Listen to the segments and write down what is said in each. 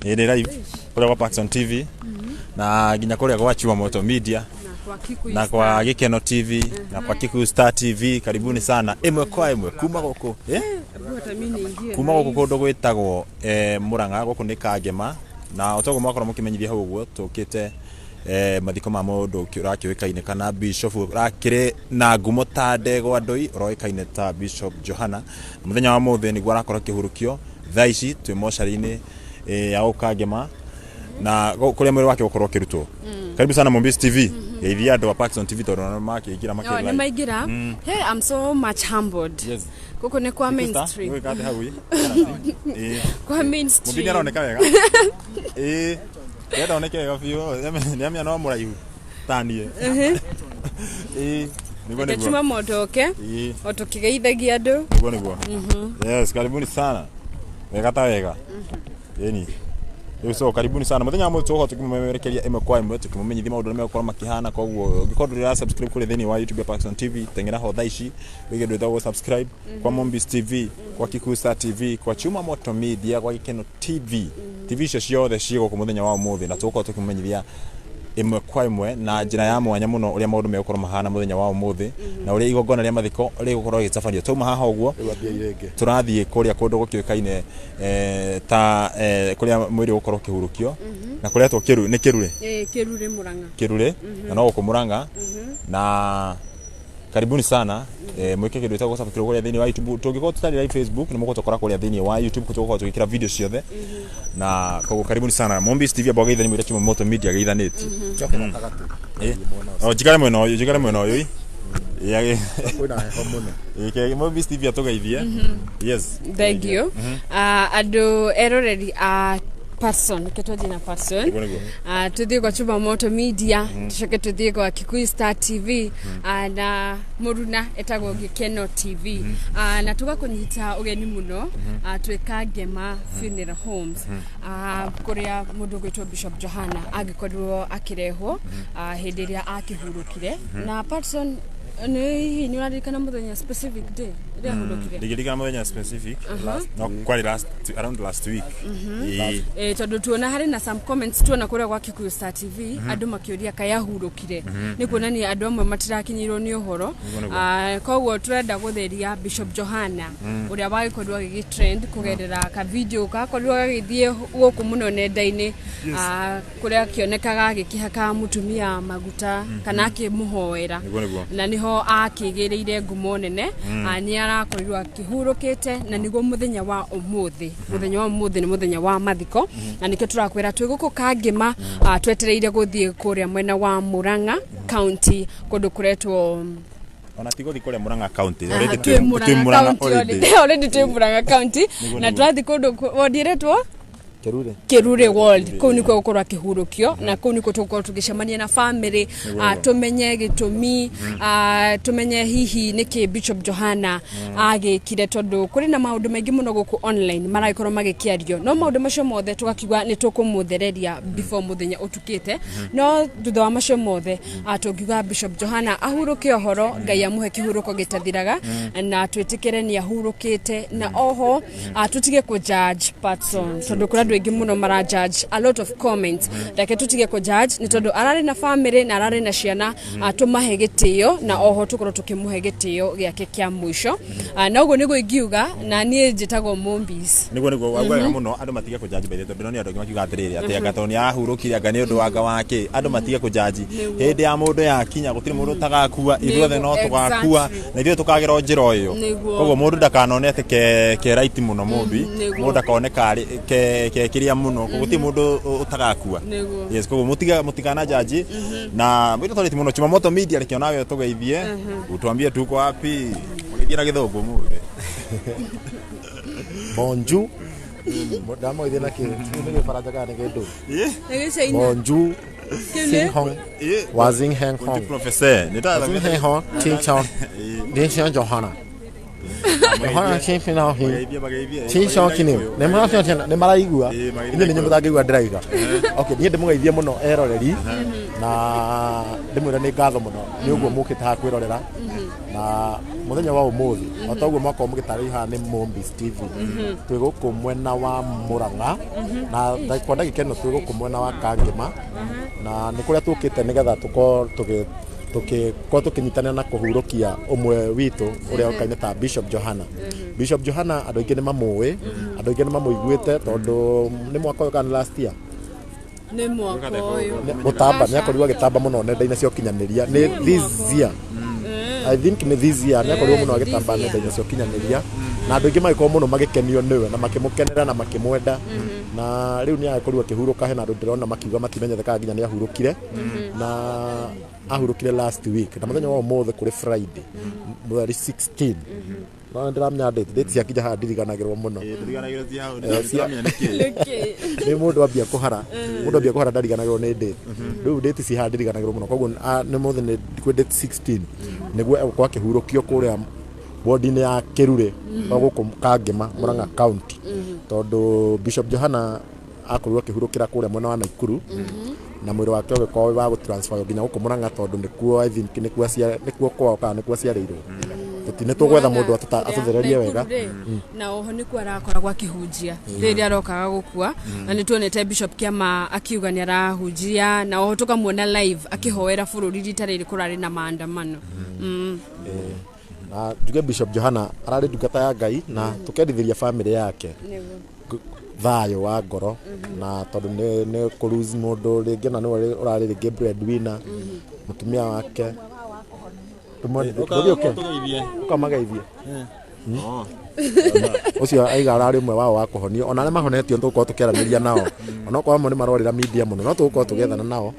Ni live kwa Paxson TV na ginya kuria kwa Chuma Moto Media na kwa Gikeno TV na kwa Kiku Star TV. Karibuni sana imwe kwa imwe kuma goko kuma goko kondo gwitagwo Muranga goko ni Kangema na otogo mwakora mukimenyithia hau gwo tukite mathiko ma mundu urakiwikaine kana Bishop rakire na ngumo ta ndego andoi roikaine ta Bishop Johanna. Muthenya wa muthe ni gwa rakora kihurukio thaici twi moshari-ini ya Kangema na kuria mwiri wake ukorwo kirutwo. Karibu sana Mombis TV. Ithia ndo wa Paxson TV to no makigira makira. No, nimaigira. Hey, I'm so much humbled. Yes. Koko ne kwa mainstream. Wewe kate hawi. Kwa mainstream. Mubini anaoneka wega. Yada oneke wega fio. Niamia no muraihu. Tanie. Niguo niguo. Chuma Moto okay? Otukigeithagia andu. Niguo niguo. Yes, karibuni sana. Wega ta wega. Yeni. So karibuni sana muthenya mwe tuko tukimumerekeria imwe kwa imwe tukimumenyithia maundu mekora makihana koguo gikorwo rira subscribe kuri thini wa YouTube ya Paxson TV tengera ho thaici wige ndwetha subscribe kwa Mombis TV kwa Kiku Star TV kwa Chuma Moto Media kwa Gikeno TV TV ciothe cigo ku muthenya wa umuthi na tuko tukimumenyithia imwe kwa imwe na njira ya mwanya muno uria maundu mekora mahana muthenya wa umuthi na uria igongona ria mathiko ri gukorwo gitafario tuma haha uguo turathie kuria kundu gukiwikaine ta kuria mwiri gukorwo kihurukio na kuria to kiru ni kirure kirure Muranga kirure na no Muranga na karibuni sana mwike kindu itago subscribe kuria thini wa YouTube tungiko tutari live Facebook ni muko tokora kuria thini wa YouTube kutoka tukikira video ciothe na koguo karibuni sana Mombis TV aboga ithani mwira Chuma Moto Media geithaniti jigare mweno uyu yage kwina homuno Mombis TV atogeithie yes thank you adu eroreri person ketwaje na person tuthie kwa Chuma Moto Media tucoke tuthie kwa Kiku Star TV na muruna etagwo Gikeno TV na tugakunyita ugeni muno twi Kangema Funeral Homes kuria mundu gwitwo Bishop Johanna agikorwo akirehwo hindi ria akihurukire na person ni unadirikana muthenya specific day ria hurukire ndigirikana muthenya specific no kwali around last week tondu tuona hari na some comments tuona kuria kwa Kiku Star TV andu makiuria kaya hurukire ni kuonania andu amwe matirakinyirwo ni uhoro koguo turenda gutheria Bishop Johanna uria wagikorwo gigitrend kugerera ka video gakorwo gagithie guku muno nenda-ini kuria kionekaga gikihaka mutumia maguta kana akimuhoera na niho akigireire ngumo nene ni arakorirwo akihurukite na niguo muthenya wa umuthi ni muthenya wa mathiko na nikio turakwira twi guku Kangema twetereire guthie kuria mwena wa Muranga County kundu kuretwo ona tigo thikore Muranga County already twi Muranga County na turathi kundu wodiretwo Kirure World ko niko gukorwo akihurukio na ko niko tukorwo tugicemania na family tumenye gitumi tumenye hihi niki Bishop Johanna agikire tondu kuri na maundu maingi muno guku online maraikorwo magikiario no maundu macio mothe tugakiuga ni tukumuthereria before muthenya utukite no thutha wa macio mothe tungiuga Bishop Johanna ahuruke ohoro Ngai amuhe kihuruko gitathiraga na twitikire ni ahurukite na oho tutige ku judge person tondu kuri wengi muno mara judge a lot of comments like tutige ko judge ni tondu arari na family na arari na ciana tumahe gitio na oho tukorwo tukimuhe gitio giake kia mwisho na ugo nigo ingiuga na nie njitagwo Mombis nigo wagwa muno andu matige ko judge bele tondu ni andu makiuga atiriri ati agatoni ahurukire anga ni undu wanga wake andu matige ko judge hindi ya mundu ya kinya gutiri mundu tagakua ithuothe no tugakua na ithuothe tukagira njira uyu koguo mundu ndakanone ati ke right muno Mombi mundu ndakoneka ke kiria muno guti mundu utagakua yes koguo mutigana jaji na mwito toleti muno Chuma Moto Media rekio nawe tugeithie utwambie tuko wapi mugira githongo muthe bonjour modamo idena ke ni faraja gani gedo bonjour Sing Hong Wazing Hang Hong professor Wazing Hang Hong Ting Chong Din Xian Johanna Johanna chief na hi chi shoki ni ne ma shoki ne maraigua ine ni nyumutangigua ndiraiga okay ni ndimugeithie muno eroreri na ndimwira ni ngatho muno ni uguo mukite ha kwirorera na muthenya wa umuthi otaguo mwako mugitari ha ni Mombis TV twiguku mwena wa Muranga na ndakwenda gikeno twiguku mwena wa Kangema na ni kuria tukite nigetha tukinyitana na kuhurukia umwe witu uria ukaine ta Bishop Johanna. Bishop Johanna andu aingi ni mamuwi, andu aingi ni mamuiguite tondu ni mwaka kana last year ni mwaka uyu gutamba ni akorirwo agitamba muno nenda-ini cia ukinyaniria ni this year I think ni this year ni akorirwo muno agitamba nenda-ini cia ukinyaniria na andu aingi magiko muno magikenio niwe na makimukenera na makimwenda na riu ni akorirwo akihuruka hena andu ndirona makiuga matimenyetheka nginya ni ahurukire na ahurukire last week na muthenya wa umuthi kuri Friday mweri 16 na ndiramenya date cia kija ha ndiriganagirwo muno ndiriganagirwo cia hau ndiramenya niki ni mundu ambia kuhara ndariganagirwo ni date riu date cia ha ndiriganagirwo muno koguo ni muthi ni kwi date 16 niguo kwa kihurukio kuria ward-ini ya Kirure guku Kangema Murang'a County tondu Bishop Johanna akorirwo akihurukira kuria mwena wa Naikuru na mwiri wake ugikorwo wa gutransfer nginya guku Murang'a tondu nikuo I think nikuo kwao kana nikuo ciareirwo tutine tugwetha mundu atuthererie wega na oho nikuo arakoragwo akihunjia riria arokaga gukua na nituonete Bishop Kiama akiuga ni arahunjia na oho tukamuona live akihoera bururi ritariri kurari na maandamano na njuge Bishop Johanna arari ndungata ya Ngai na tukendithĩria family yake thayo wa ngoro na tondu ni kuruzi mundu ringi na ni urari ringi breadwinner mutumia wake ukamageithie ucio aiga arari mwe wao wa kuhonio ona mahonetio tuko tukiaraniria nao ona kwa amwe ni marorira media muno no tuko tugethana nao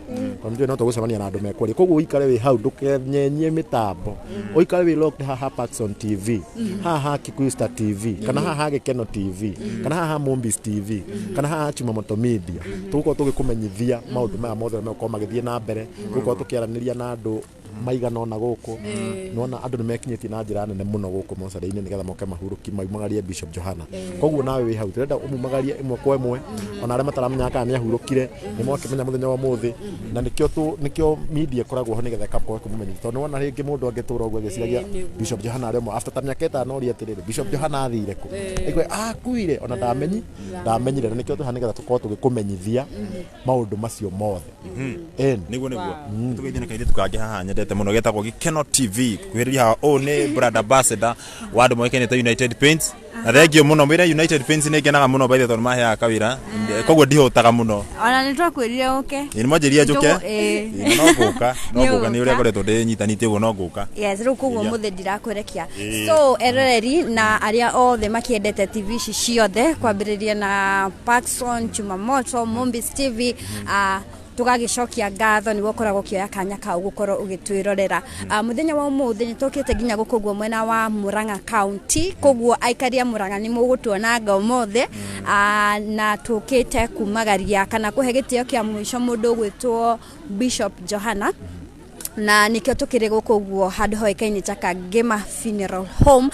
onjwe no tugucemania na andu mekuri koguo uikare wi hau ndukenyenye mitambo uikare wi locked haha Paxson TV haha Kikuyu Star TV kana haha Gikeno TV kana haha Mombis TV kana haha Chumamoto Media tuko tugikumenyithia maundu maya mothe meko magithie na mbere tuko tukiaraniria na andu maigana ona guku nona andu ni mekinyitie na njira nene muno guku mosada-ini nigetha moke mahuruki maumagarie Bishop Johanna koguo nawe wi hau turenda umumagarie imwe kwa imwe ona aria mataramenya kana ni ahurukire ni mwakimenya muthenya wa muthi na nikio media koragwo ho nigetha kapko kumumenyithia tondu wona ringi mundu angitura uguo agiciragia Bishop Johanna arimo after tamyaka 5 ori atiriri Bishop Johanna athire ku igwe akuire ona ndamenyire na nikio tuhanigetha tukorwo tugikumenyithia maundu macio mothe niguo tugeithia kaithia tukange haha nyendete muno getagwo Gikeno TV kuhiriria o ni brand ambassador wa andu moikenete United Paints na thengio muno mwira United Paints ni ngenaga muno baithe tondu mahea kawira koguo ndihutaga muno ona ni twakwirire uke ni mwanjiria njuke no guka ni uria ngoretwo ndinyitanite uguo no guka yes riu koguo muthe ndirakwerekia so eroreri na aria othe makiendete TV ciothe kwambiriria na Paxson Chumamoto Mombis TV tugagicokia ngatho ni gukoragwo kioya kanya ka gukorwo ugitwirorera muthenya wa umuthi ni tukite ginya gukugwo mwena wa Murang'a County koguo aikaria Murang'a ni mugutuona ngomothe na tukite kumagaria kana kuhe gitio kia mwisho mundu gwitwo Bishop Johanna na nikio tukire gukuguo handu hoikaini ta Kangema Funeral Home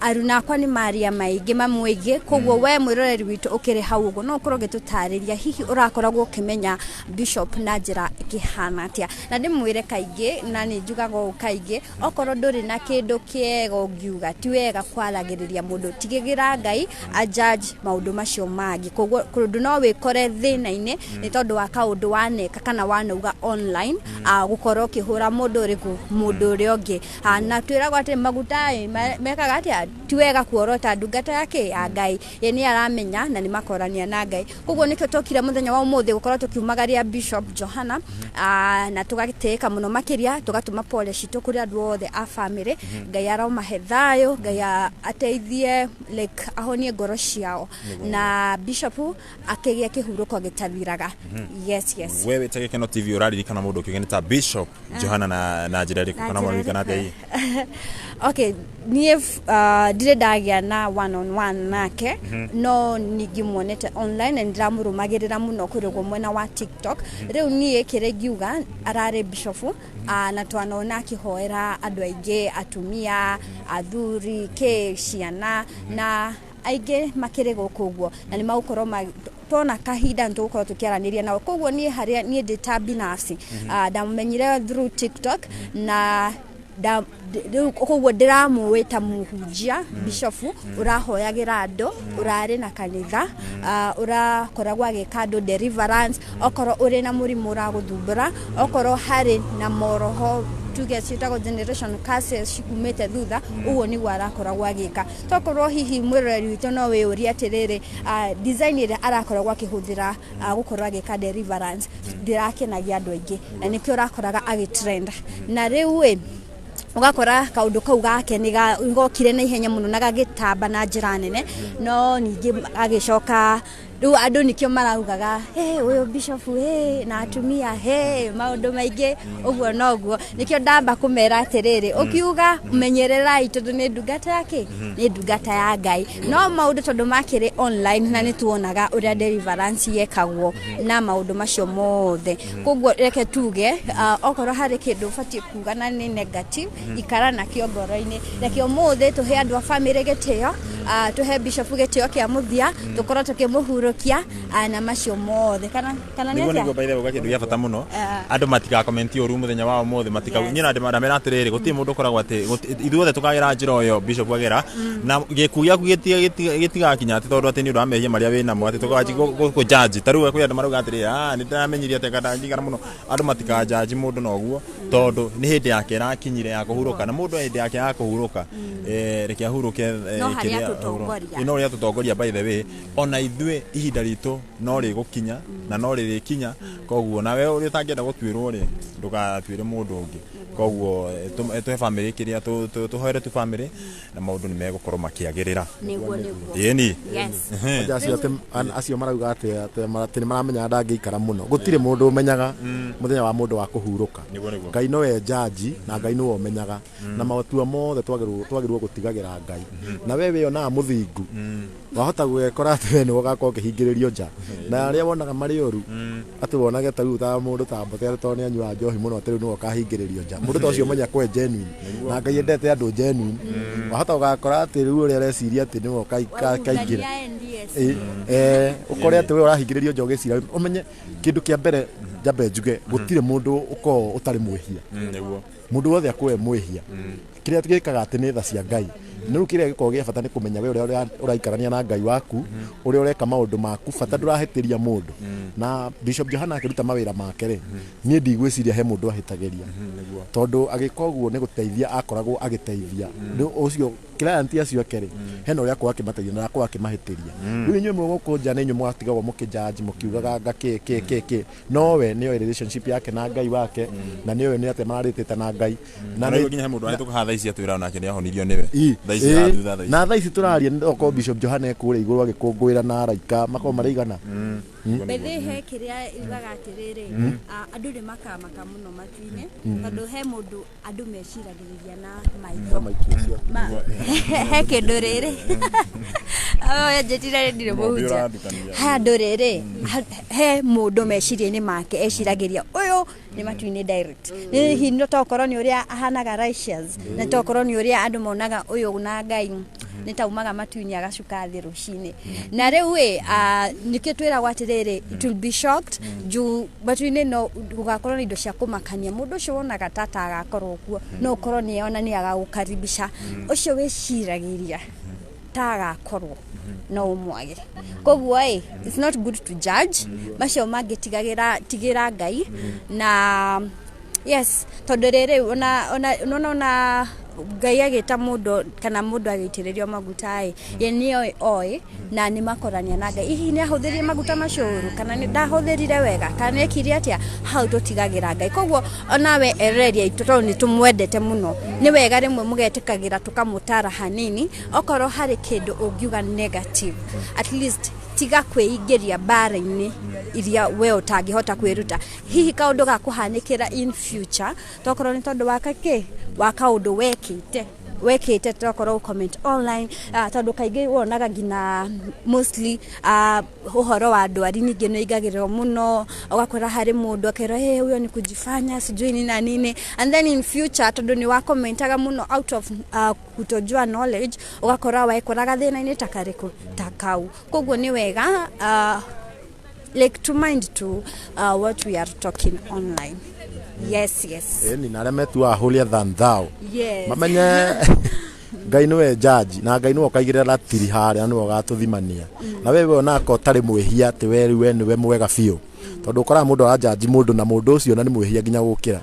aruna kwa ni Maria maige mamwege koguo we mwiroreri witu ukire hau ugo no ukorwo gitutariria hihi urakoragwo ukimenya Bishop na njira ikihana atia na ndimwire kaige na ni njugago kaige okorwo nduri na kindu kiego ngiuga ti wega kwaragiriria mundu tigigira Ngai a judge maundu macio magi koguo kundu no wikore thina-ini ni tondu wa kaundu waneka kana wanauga online gukorwo kihura mundu riku mundu riongi na twiragwo ati maguta mekaga ati tiwega kuorota ndungata yake ya Ngai ye ni aramenya na ni makorania na Ngai koguo nikio tokire muthenya wa umuthi gukorwo tukiumagaria Bishop Johanna na tugagiteka muno makiria tugatuma pole citu kuri andu othe a family Ngai aroma hethayo Ngai ateithie like ahonie ngoro ciao na Bishop akigia kihuruko gitathiraga yes wewe Gikeno TV uraririkana mundu kigeneta Bishop Johanna Johanna na jirari kana mwa kana tei. Okay, niye dire dagia na one on one nake no nigimonete online and ndamurumagirira muno kurego mwena wa TikTok. Reu niye kiregiuga arare bishofu na twanona akihoera andu aige atumia athuri ke ciana na aige makirego kugwo na ni maukoro tona kahinda ntuko tukiaraniria na kugwo ni haria ni detabinasi ndamumenyire through TikTok na kugwo ndiramuwita muhunjia bishofu urahoyagira andu urari na kanitha urakoragwa agikando deliverance okoro uri na murimu uraguthumbura okoro hari na moroho tuge citago generation curses shikumete thutha uwo ni gwarakoragwa agika tokorwo hihi mwirori wito no we uri atiriri design ire arakoragwa akihuthira gukorwa agika deliverance ndirakenagia andu aingi na nikio rakoraga agitrend na riu we ugakora kaundu kau gake ni ngokire na ihenya muno na gagitamba na njira nene no ningi agicoka riu andu nikio maraugaga uyu bishop na atumia maundu maingi uguo noguo nikio ndamba kumera atiriri ukiuga menyererai tondu ni ndungata yake ni ndungata ya Ngai no maundu tondu makire online na ni tuonaga uria deliverance yekagwo na maundu macio mothe koguo reke tuge okoro hari kindu fatie kuga na ni negative ikara na kio ngoro-ini reke mothe tuhe andu a family gitio tuhe bishop gitio kia muthia tukorwo tukimuhurukia na macio mothe kana niguo niguo baithe uga kindu gia bata muno andu matika comment oru muthenya wao mothe matika nyina ndamera atiriri guti mundu koragwo ati ithuothe tukagira njira oyo bishop agera na gikuya gitigakinya ati tondu ati ni uramehia maria wina mo ati tukaji ku judge taru kwi andu maruga atiri ni ndamenyiria ati kadangigana muno andu matika judge mundu noguo tondu ni hindi yake rakinyire ya kuhuruka na mundu hindi yake ya kuhuruka reke ahuruke ino ria tutongoria by the way ona ithue ihinda ritu no rigukinya na no ririkinya koguo nawe uri utangienda gutwirwo ri ndugatwire mundu ungi koguo tuhe family kiria tuhoere tu family na maundu ni megukorwo makiagirira niguo yeni acio acio marauga ati ni maramenya ndangiikara muno gutire mundu umenyaga muthenya wa mundu wa kuhuruka Ngai no we judge na Ngai no umenyaga na matua mothe twagirwo gutigagira Ngai na wewe ona muthingu wahota gwekora ati we ni ugakorwo ukihingiririo nja na aria wonaga mari oru ati wonage ta riu ta mundu ta mbote to ni anyua njohi muno ati riu ni ukahingiririo nja mundu tocio menya kwe genuine na Ngai endete andu genuine wahota ugakora ati riu uri areciria ati ni ukaingira ukore ati we urahingiririo nja ugicira umenye kindu kia mbere jambe njuge gutire mundu uko utari mwihia niguo mundu wothe akwe mwihia kiria tugikaga ati ni tha cia Ngai niru kiria giko gia bata ni kumenya we uria uraikarania na Ngai waku uria ureka maundu maku bata ndurahitiria mundu na Bishop Johanna akiruta mawira make ri ni ndigwiciria he mundu ahitagiria tondu agikoguo ni guteithia akoragwo agiteithia ucio client acio akere hena uria kwa kimateithia na kwa kimahitiria riu inywe muguko nja ni inywe mwatigagwo mukijaji mukiugaga ngake no ni relationship yake na Ngai wake na ni ni ate maritite na Ngai na ni nginya mundu ari tukahatha ici atwira onake ni ahonirio niwe na tha ici turaria ndoko Bishop Johanna kure iguru agikungwira na araika mako marigana bethe kiria ibaga atiriri andu ni makamaka muno matuine tondu he mundu andu meciragiriria na maitho he kindu riri jetire ndire muhunja he andu riri he mundu meciria-ini make eciragiria uyu ni matuine direct hihi no tokorwo ni uria ahanaga righteous na tokorwo ni uria andu monaga uyu na Ngai ni taumaga matuini agacuka thi rucini na riu nikio twira gwatiriri it will be shocked ju matuini no gugakorwo ni indo cia kumakania mundu ucio wonaga tata agakorwo kuo no ukorwo ni ona ni agagukaribisha ucio wiciragiria ta agakorwo no umwage koguo it's not good to judge macio mangitigira Ngai na yes tondu riri ona Ngai agita mundu kana mundu agitiririo maguta ye ni oi na ni makorania na Ngai ihi ni ahuthirie maguta macuru kana ni ndahuthirire wega kana ekiri atia hau tutigagira Ngai koguo onawe ereria itoto ni tumwendete muno ni wega rimwe mugetikagira tukamutara hanini okoro hari kindu ungiuga negative at least tiga kwĩingĩria bara-inĩ iria we ũtangĩhota kwĩruta hihi kaũndũ gakuhanĩkĩra in future tokorwo nĩ tondũ wa kaũndũ wekĩte tokorwo comment online tondũ kaingĩ wonaga ngina mostly ũhoro wa ndwari ningĩ nĩ igagĩrwo mũno ũgakora harĩ mũndũ akera huyo ni kujifanya sijui nini na nini and then in future tondũ ni wa commentaga mũno out of kutojua knowledge ũgakora waikoraga thĩna-inĩ takau koguo ni wega like to mind to what we are talking online. Yes. Ni nare metua holier than thou. Yes. Mamenye Ngai niwe judge na Ngai niwe kaigirira tiri haria niwe gatuthimania. Na wewe onako tari mwehia ati we niwe mwega biũ. Tondu ukora mundu a judge mundu na mundu ucio na ni mwehia nginya gukira.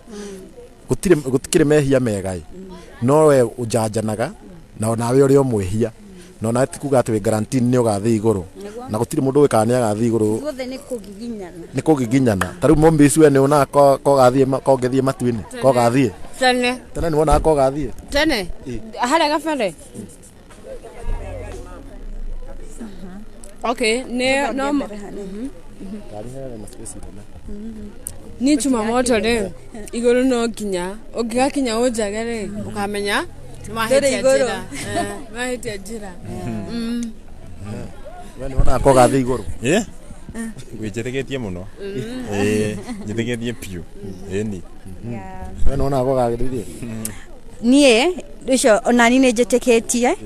Gutikire mehia megai. No we ujajanaga na onawe uri o mwehia. No na tikuga ati we guarantee ni ugathi iguru. Na gutire mundu wikani agathi iguru. Gothe ni kugiginyana. Taru mombe icu ni ona ko gathie ko ngethie matuini. Ko gathie. Tene ni wona ko gathie. Tene. Hara gabere. Okay, no. Ni chuma moto re. Iguru no kinya. Ogigakinya ujagere. Ukamenya. Mahete jira. Wani wona ko gathi iguru. Wijetegetie muno. Njetegetie piu. Ni. Wani wona ko gathi. Nie icio onani nĩ njĩtĩkĩtie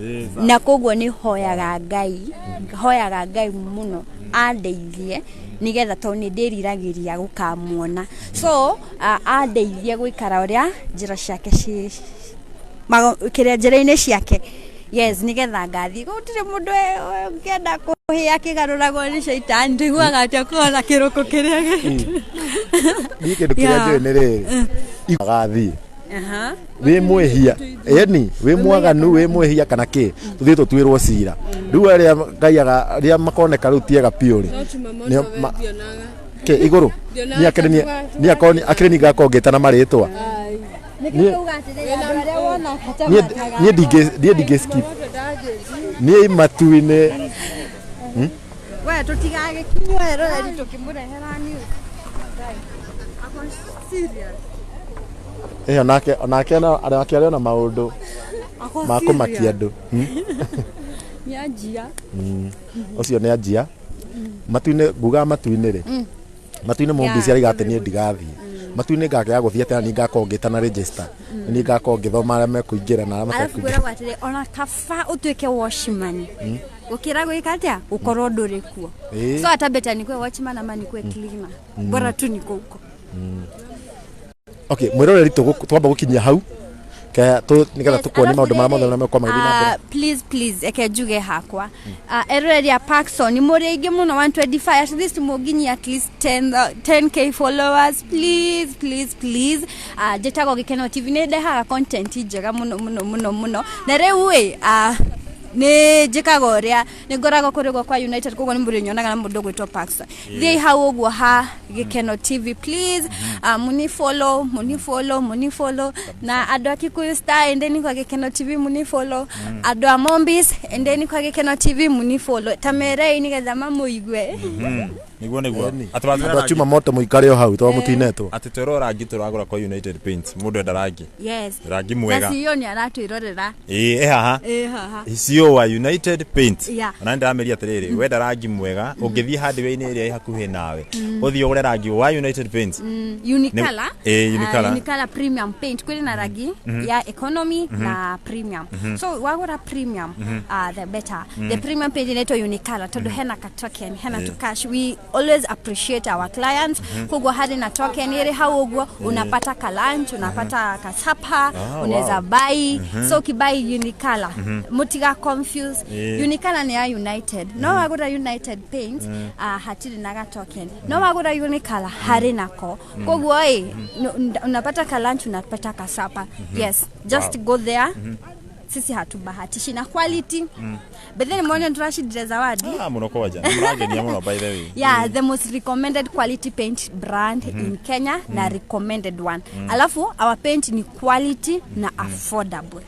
na koguo nĩ hoyaga Ngai mũno andeithie nigetha to nĩ ndĩriragĩria gũkamuona so andeithie gũikara ũrĩa njĩra ciake kĩrĩa njĩra-inĩ ciake yes nigetha ngathi gũtirĩ mũndũ ũngĩenda kũhĩa kĩgarũragwo nĩ shaitani ndiguaga atĩa kũona kĩrũkũ kĩrĩa ni kĩndũ kĩrĩa njũĩ nĩ rĩrĩ igathi we mwehia we mwaganu we mwehia kana ki tuthie tutwirwo cira riu aria ngaiaga ria makoneka riu tiega piuri ke iguru ni akireni ngakongeta na maritwa ni dige skip ni matuine we tutigage kinyero ri tukimurehera ni ako serious onake na maundu makumakia andu ni ajia ucio ni ajia matuine nguga matuine ri matuine mombi cia rigate ni ndigathi matuine ngake ya guthia tena ni ngakongeta na register ni ngakongethoma aria mekuingira na aria matakuingira gwatire ona kaba utuike washman ukira gwika atia ukorwo nduri kuo so atabeta ni kwe watchman ama ni kwe cleaner bora tu niko huko. Okay, mwiroreri twamba gukinyia hau nigetha tukuonie maundu marĩa mothe marĩa magĩthiĩ na mbere. Please eke njuge hakwa eroreri a Paxson ni muri aingĩ mũno 125 at least mũginyi at least 10k followers please njĩtagwo Gĩkeno TV nĩ ndehaga content njega mũno na rĩu ni njĩkaga ũrĩa nĩ ngoragwo kũrĩgwo kwa United koguo nĩ mũrĩ nyonaga na mũndũ gwĩtwo Paxson thiĩ hau ũguo ha Gĩkeno TV please muni follow na andũ a Kikuyu Star endeni kwa Gĩkeno TV muni follow andũ a Mombis endeni kwa Gĩkeno TV muni follow tamerei nigetha mamũigwe niguo atuma moto muikare o hau to mutinetwo ati twero rangi turagura kwa United Paint mundu enda rangi yes rangi mwega na sio ni aratwirorera haha sio wa United Paint na ndamĩria atiriri wenda rangi mwega ungithie hardware-inĩ ĩrĩa ĩ hakuhĩ nawe uthio ugure rangi wa United Paint Unicolor premium paint kwĩ na rangi ya economy na premium so wagura premium the better the premium paint inaitwa Unicolor tondu hena ka token hena to cash we always appreciate our clients koguo hadi na token ile hau uguo unapata ka lunch unapata ka supper unaweza buy so kibai Unicolor mutiga confuse Unicolor ni ya United no wagura United Paint hatiri naga token no wagura Unicolor hari nako koguo unapata ka lunch unapata ka supper yes just go there sisi hatubahatishi na quality but then mwone turashidire zawadi muno koja mrage ni amuno by the way the most recommended quality paint brand in Kenya na recommended one alafu our paint ni quality na affordable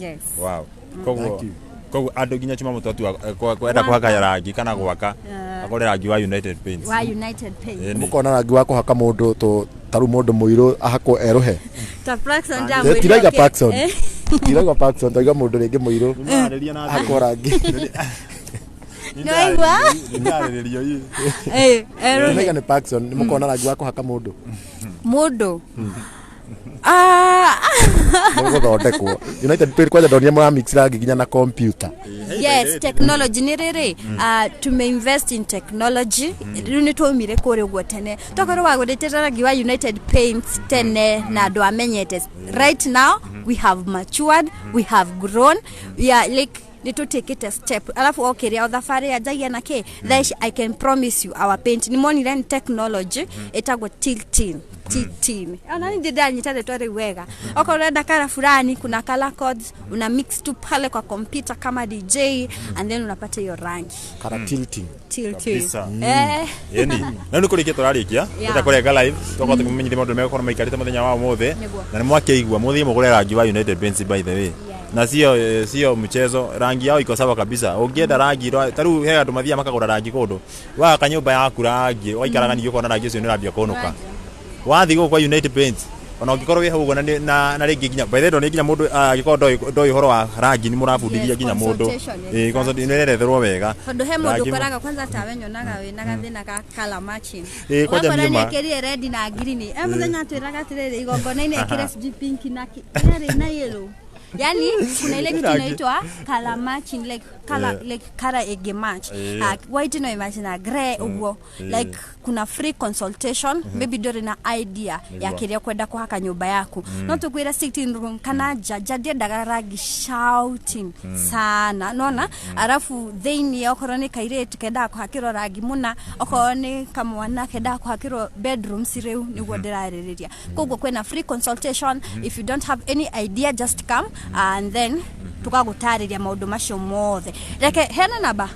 yes wow kogo Kwa ando ginya chuma mutotu kwenda kuhaka rangi kana gwaka akore rangi wa United Paints mukona rangi wa kuhaka mundu to taru mundu muiru ahako eruhe ta Paxson jamu tiraga Paxson tiraga Paxson toiga mundu ringi muiru ahako rangi Noigwa ndarĩrĩrio ii eruhe ni Paxson mukona rangi wa kuhaka mundu Gũthondekwo United Paints kwaja ndonia mwa mix rangi ginya na computer. Yes, technology ni riri invest in technology riu ni twumire kuri uguo tene tokorwo wagurite rangi wa United Paints tene na andu amenyete. Right now we have matured, we have grown, we are like to take it a step. Alafu okeria thabari ya jagia na ke I can promise you our paint ni money technology etagwo tilting. Ona ni ndani tare tore wega. Okorenda kala fulani kuna color codes una mix tu pale kwa computer kama DJ and then unapata hiyo rangi. Kara tilting. Yani na nuko riketo rarikia tutakorenga live toko tukumenyithia maundu mega kono maikarite muthenya wa mothe na ni mwakeigua muthie mugure rangi wa United Paints by the way. Na sio mchezo, rangi yao iko sawa kabisa. Ungienda rangi taru he andu mathia makagura rangi kundu wa kanyumba yaku rangi waikaraga ni ukona rangi ucio ni rambia kunuka wathi go kwa United Paints ona ungikorwo wi hau na ringi ginya by the way ginya mundu agikorwo ndoi horo wa rangi ni murabundithia ginya mundu concert ni neretherwo wega tondu he mundu koraga kwanza tawe nyonaga we na gathina ka color matching kwaja ni ekerie red na green muthenya twiraga tiriri igongona-ini ekire pink na na yellow. Yani kuna ile kitu inaitwa color matching like color ege match. White no match na grey ugo like kuna free consultation maybe dore na idea ya kiria kwenda kuhaka nyumba yaku no tukwira sitting room kana jadia dagaragi shouting sana nona arafu thini okorone kaire tukenda kuhakiro rangi muna okorone kama wana kenda kuhakiro bedroom sireu niguo ndiraririria koguo kwena free consultation. If you don't have any idea just come and then tukagutariria maundu macio mothe reke hena namba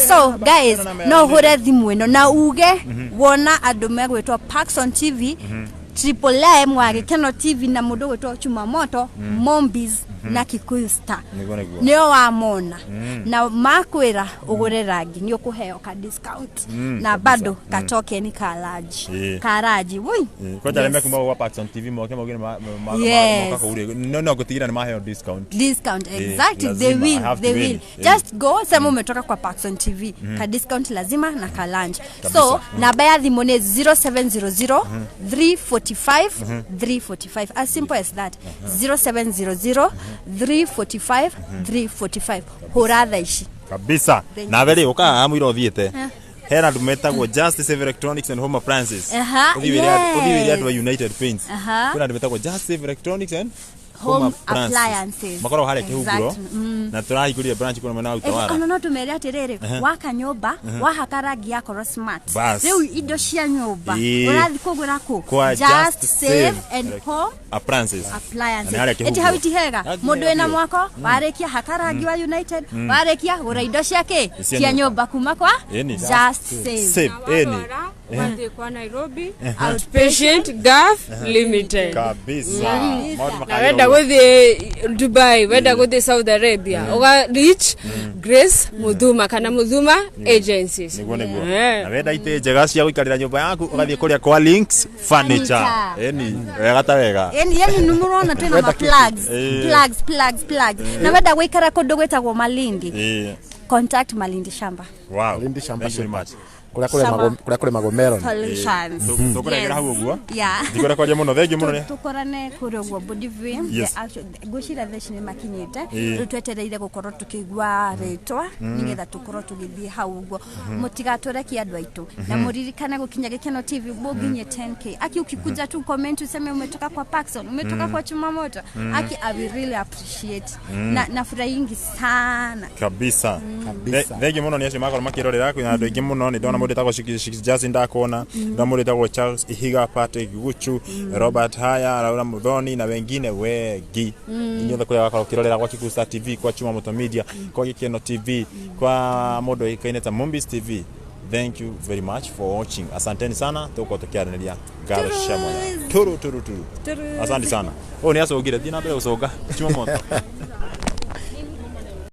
so guys no hure thimu ino na uge wona andu megwitwa Paxson TV Triple M wa Gikeno TV na mundu gwitwa Chuma Moto Mombies na Kikuyu Star nio wamona na makwira ugure rangi ni ukuheo ka discount na bado katoke ni karaji woi koja lemeka mwa wa Paxson TV moke mogene maka ure no gutigira ni maheo discount exactly they will just go sema umetoka kwa Paxson TV ka discount lazima na ka lunch so namba ya thimu ni 0700 345 as simple as that 0700 345 horadha ishi kabisa na vile uka amwira othiete hera dumetagwo Justice Electronics and Home Appliances uthiwiria wa United Paints kuna dumetagwo Justice Electronics and Home Appliances makoro hare kihuguro na turahikuria branch kuna mena utawara no tumeria atiriri waka nyumba wahaka rangi yako smart riu indo cia nyumba urathi kugura ku Just Save and Home Appliances eti hawiti hega mundu ena mwako warekia haka rangi wa United warekia gura indo ciake cia nyumba kuma kwa Just Save wande kwa Nairobi Outpatient Gulf Limited kabisa wenda guthi Dubai wenda guthi Saudi Arabia uga reach Grace Mudhuma kana Mudhuma Agencies niguo na wenda ite njega cia guikarira nyumba yaku ugathie kuria kwa Links Furniture wega ta wega yani numurona tena ma plugs na wenda guikara kundu gwetagwo Malindi contact Malindi Shamba Malindi Shamba so much kule magomero tukoragera hau uguo ndikora kwaje muno thegi muno ne tukorane kuri uguo Bodivie gushira theci ni makinyite rutwetereire gukorwo tukigwa ritwa nigetha tukorwo tugithie hau uguo mutigatureki andu aitu na muririkane gukinya Gikeno TV boginye 10k aki ukikuja tu comment useme umetoka kwa Paxson umetoka kwa Chuma Moto aki I will really appreciate na furahingi sana kabisa thegi muno ni acio makoro makirorera kwina andu aingi muno ni ndona mundu tagwo Just ndakona ndo mundu tagwo Charles Ihiga Patrick Guchu Robert Haya Laura Muthoni na wengine wengi inyothe kuria wakoro kirorera kwa Kikuyu Star TV kwa Chuma Moto Media kwa Gikeno TV kwa mundu ikaineta Mombies TV. Thank you very much for watching. Asanteni sana tuko tukiaraniria garasha moya turu asante sana ni aso ugire thina mbere usoga Chuma Moto